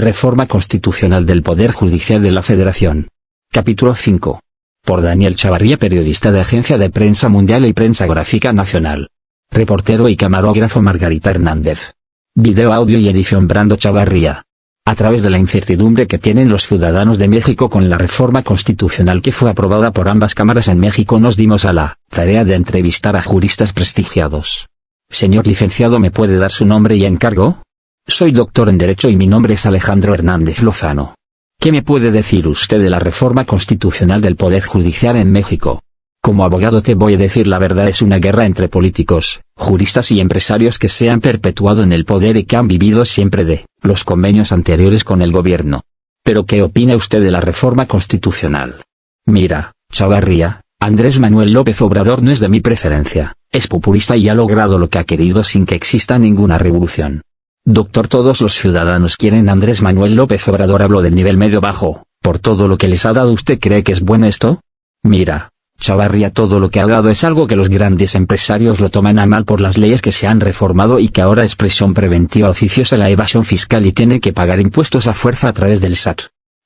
Reforma Constitucional del Poder Judicial de la Federación. Capítulo 5. Por Daniel Chavarría, periodista de Agencia de Prensa Mundial y Prensa Gráfica Nacional. Reportero y camarógrafo Margarita Hernández. Video, audio y edición Brando Chavarría. A través de la incertidumbre que tienen los ciudadanos de México con la reforma constitucional que fue aprobada por ambas cámaras en México, nos dimos a la tarea de entrevistar a juristas prestigiados. Señor licenciado, ¿me puede dar su nombre y encargo? Soy doctor en Derecho y mi nombre es Alejandro Hernández Lozano. ¿Qué me puede decir usted de la reforma constitucional del Poder Judicial en México? Como abogado te voy a decir la verdad, es una guerra entre políticos, juristas y empresarios que se han perpetuado en el poder y que han vivido siempre de los convenios anteriores con el gobierno. ¿Pero qué opina usted de la reforma constitucional? Mira, Chavarría, Andrés Manuel López Obrador no es de mi preferencia, es populista y ha logrado lo que ha querido sin que exista ninguna revolución. Doctor, todos los ciudadanos quieren a Andrés Manuel López Obrador. Hablo del nivel medio-bajo, por todo lo que les ha dado. ¿Usted cree que es bueno esto? Mira, Chavarría, todo lo que ha dado es algo que los grandes empresarios lo toman a mal por las leyes que se han reformado y que ahora es prisión preventiva oficiosa la evasión fiscal y tienen que pagar impuestos a fuerza a través del SAT.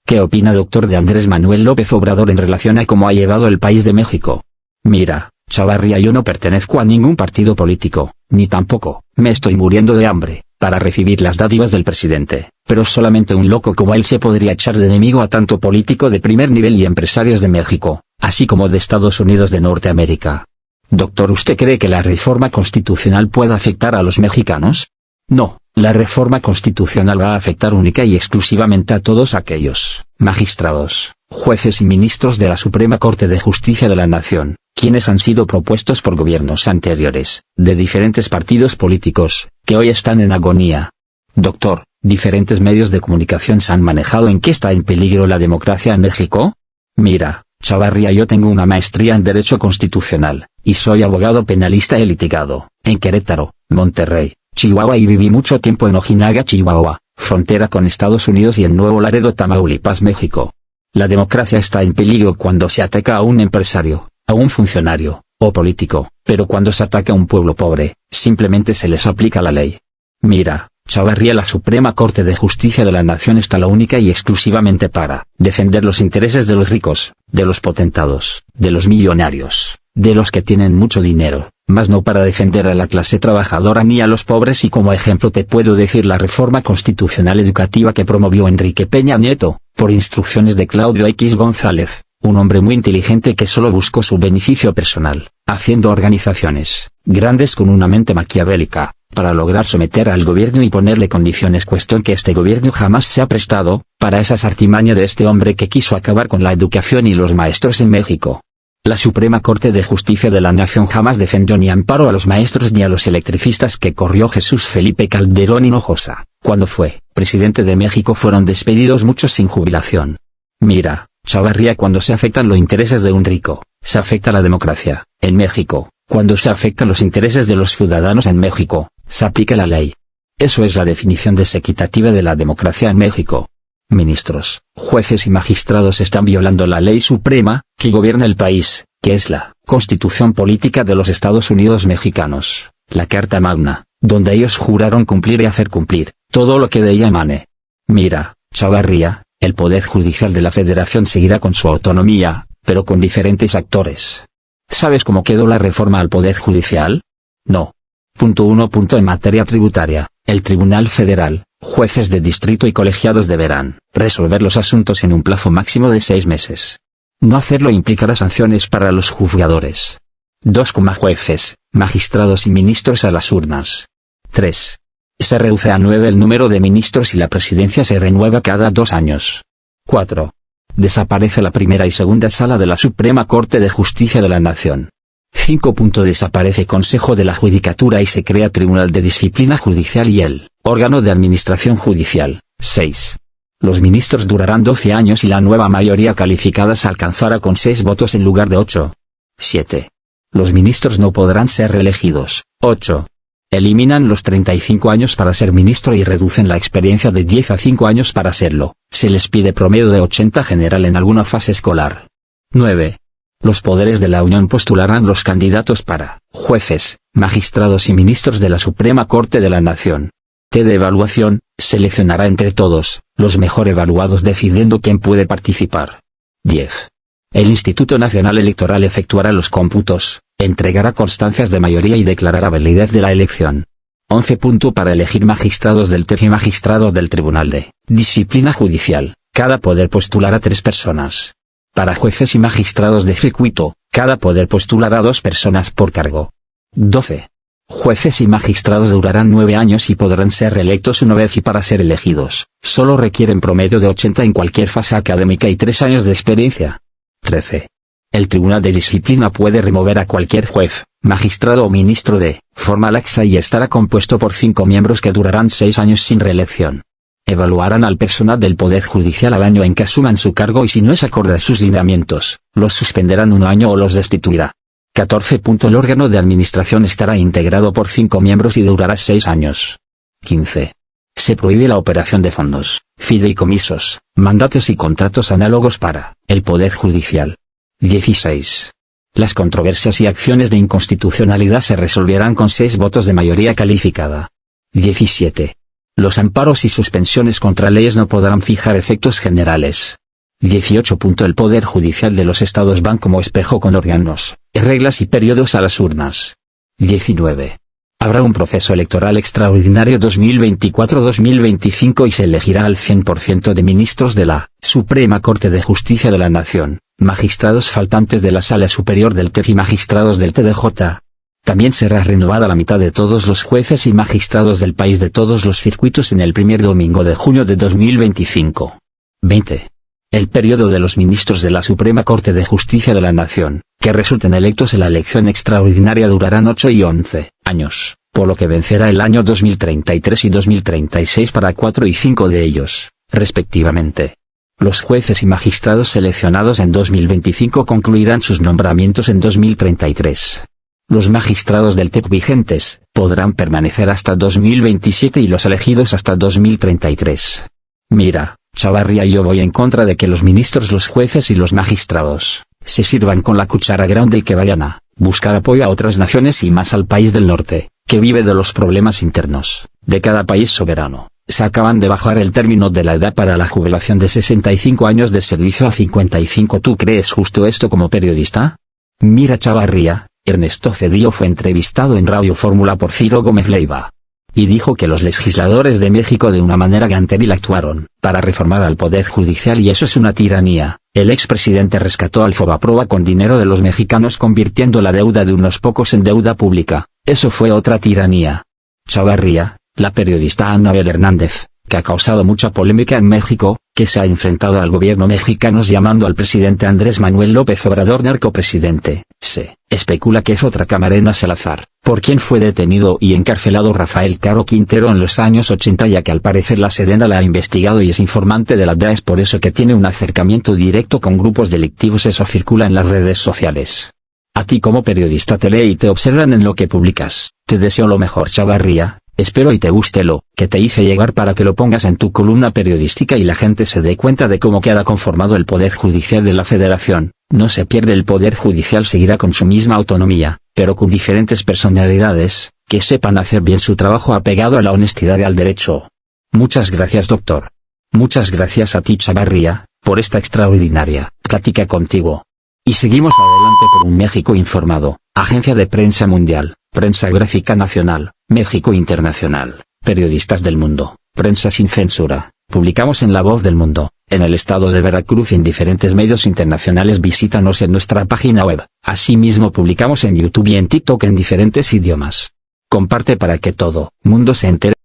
¿Qué opina, doctor, de Andrés Manuel López Obrador en relación a cómo ha llevado el país de México? Mira, Chavarría, yo no pertenezco a ningún partido político, ni tampoco me estoy muriendo de hambre para recibir las dádivas del presidente, pero solamente un loco como él se podría echar de enemigo a tanto político de primer nivel y empresarios de México, así como de Estados Unidos de Norteamérica. Doctor, ¿usted cree que la reforma constitucional pueda afectar a los mexicanos? No, la reforma constitucional va a afectar única y exclusivamente a todos aquellos magistrados, jueces y ministros de la Suprema Corte de Justicia de la Nación, quienes han sido propuestos por gobiernos anteriores, de diferentes partidos políticos, que hoy están en agonía. Doctor, diferentes medios de comunicación se han manejado en que está en peligro la democracia en México. Mira, Chavarría, yo tengo una maestría en Derecho Constitucional, y soy abogado penalista. He litigado en Querétaro, Monterrey, Chihuahua y viví mucho tiempo en Ojinaga, Chihuahua, frontera con Estados Unidos, y en Nuevo Laredo, Tamaulipas, México. La democracia está en peligro cuando se ataca a un empresario, a un funcionario, o político, pero cuando se ataca a un pueblo pobre, simplemente se les aplica la ley. Mira, Chavarría, la Suprema Corte de Justicia de la Nación está la única y exclusivamente para defender los intereses de los ricos, de los potentados, de los millonarios, de los que tienen mucho dinero, mas no para defender a la clase trabajadora ni a los pobres. Y como ejemplo te puedo decir la reforma constitucional educativa que promovió Enrique Peña Nieto, por instrucciones de Claudio X González, un hombre muy inteligente que solo buscó su beneficio personal, haciendo organizaciones grandes con una mente maquiavélica, para lograr someter al gobierno y ponerle condiciones, cuestión que este gobierno jamás se ha prestado, para esas artimañas de este hombre que quiso acabar con la educación y los maestros en México. La Suprema Corte de Justicia de la Nación jamás defendió ni amparó a los maestros ni a los electricistas que corrió Jesús Felipe Calderón Hinojosa. Cuando fue presidente de México fueron despedidos muchos sin jubilación. Mira, Chavarría, cuando se afectan los intereses de un rico, se afecta la democracia. En México, cuando se afectan los intereses de los ciudadanos en México, se aplica la ley. Eso es la definición desequitativa de la democracia en México. Ministros, jueces y magistrados están violando la ley suprema, que gobierna el país, que es la Constitución Política de los Estados Unidos Mexicanos, la Carta Magna, donde ellos juraron cumplir y hacer cumplir todo lo que de ella emane. Mira, Chavarría, el Poder Judicial de la Federación seguirá con su autonomía, pero con diferentes actores. ¿Sabes cómo quedó la reforma al Poder Judicial? No. Punto 1. En materia tributaria, el Tribunal Federal, jueces de distrito y colegiados deberán resolver los asuntos en un plazo máximo de 6 meses. No hacerlo implicará sanciones para los juzgadores. 2. Jueces, magistrados y ministros a las urnas. 3. Se reduce a 9 el número de ministros y la presidencia se renueva cada 2 años. 4. Desaparece la primera y segunda sala de la Suprema Corte de Justicia de la Nación. 5. Desaparece Consejo de la Judicatura y se crea Tribunal de Disciplina Judicial y el órgano de administración judicial. 6. Los ministros durarán 12 años y la nueva mayoría calificada se alcanzará con 6 votos en lugar de 8. 7. Los ministros no podrán ser reelegidos. 8. Eliminan los 35 años para ser ministro y reducen la experiencia de 10 a 5 años para serlo. Se les pide promedio de 80 general en alguna fase escolar. 9. Los poderes de la Unión postularán los candidatos para jueces, magistrados y ministros de la Suprema Corte de la Nación. T de evaluación, seleccionará entre todos, los mejor evaluados decidiendo quién puede participar. 10. El Instituto Nacional Electoral efectuará los cómputos, entregará constancias de mayoría y declarará validez de la elección. 11. Para elegir magistrados del TEC y magistrado del Tribunal de Disciplina Judicial, cada poder postulará 3 personas. Para jueces y magistrados de circuito, cada poder postulará 2 personas por cargo. 12. Jueces y magistrados durarán 9 años y podrán ser reelectos una vez y para ser elegidos, solo requieren promedio de 80 en cualquier fase académica y 3 años de experiencia. 13. El Tribunal de Disciplina puede remover a cualquier juez, magistrado o ministro de forma laxa y estará compuesto por 5 miembros que durarán 6 años sin reelección. Evaluarán al personal del Poder Judicial al año en que asuman su cargo y si no es acorde a sus lineamientos, los suspenderán 1 año o los destituirá. 14. El órgano de administración estará integrado por 5 miembros y durará 6 años. 15. Se prohíbe la operación de fondos, fideicomisos, mandatos y contratos análogos para el Poder Judicial. 16. Las controversias y acciones de inconstitucionalidad se resolverán con 6 votos de mayoría calificada. 17. Los amparos y suspensiones contra leyes no podrán fijar efectos generales. 18. El Poder Judicial de los Estados van como espejo con órganos, reglas y periodos a las urnas. 19. Habrá un proceso electoral extraordinario 2024-2025 y se elegirá al 100% de ministros de la Suprema Corte de Justicia de la Nación, magistrados faltantes de la Sala Superior del TEC y magistrados del TDJ. También será renovada la mitad de todos los jueces y magistrados del país de todos los circuitos en el primer domingo de junio de 2025. 20. El periodo de los ministros de la Suprema Corte de Justicia de la Nación, que resulten electos en la elección extraordinaria durarán 8 y 11 años, por lo que vencerá el año 2033 y 2036 para 4 y 5 de ellos, respectivamente. Los jueces y magistrados seleccionados en 2025 concluirán sus nombramientos en 2033. Los magistrados del TEC vigentes podrán permanecer hasta 2027 y los elegidos hasta 2033. Mira, Chavarría, yo voy en contra de que los ministros, los jueces y los magistrados se sirvan con la cuchara grande y que vayan a buscar apoyo a otras naciones y más al país del norte, que vive de los problemas internos de cada país soberano. Se acaban de bajar el término de la edad para la jubilación de 65 años de servicio a 55. ¿Tú crees justo esto como periodista? Mira, Chavarría, Ernesto Zedillo fue entrevistado en Radio Fórmula por Ciro Gómez Leiva. Y dijo que los legisladores de México de una manera ganteril actuaron para reformar al Poder Judicial y eso es una tiranía. El expresidente rescató al Fobaproa con dinero de los mexicanos convirtiendo la deuda de unos pocos en deuda pública. Eso fue otra tiranía. Chavarría, la periodista Anabel Hernández, que ha causado mucha polémica en México, que se ha enfrentado al gobierno mexicano llamando al presidente Andrés Manuel López Obrador narcopresidente. Se especula que es otra Camarena Salazar, por quien fue detenido y encarcelado Rafael Caro Quintero en los años 80, ya que al parecer la Sedena la ha investigado y es informante de la DEA, es por eso que tiene un acercamiento directo con grupos delictivos. Eso circula en las redes sociales. A ti como periodista te lee y te observan en lo que publicas. Te deseo lo mejor, Chavarría. Espero y te guste lo que te hice llegar para que lo pongas en tu columna periodística y la gente se dé cuenta de cómo queda conformado el Poder Judicial de la Federación. No se pierde, el Poder Judicial seguirá con su misma autonomía, pero con diferentes personalidades, que sepan hacer bien su trabajo apegado a la honestidad y al derecho. Muchas gracias, doctor. Muchas gracias a ti, Chavarría, por esta extraordinaria plática contigo. Y seguimos adelante por un México informado, Agencia de Prensa Mundial, Prensa Gráfica Nacional, México Internacional, Periodistas del Mundo, Prensa sin Censura. Publicamos en La Voz del Mundo, en el estado de Veracruz y en diferentes medios internacionales. Visítanos en nuestra página web. Asimismo publicamos en YouTube y en TikTok en diferentes idiomas. Comparte para que todo mundo se entere.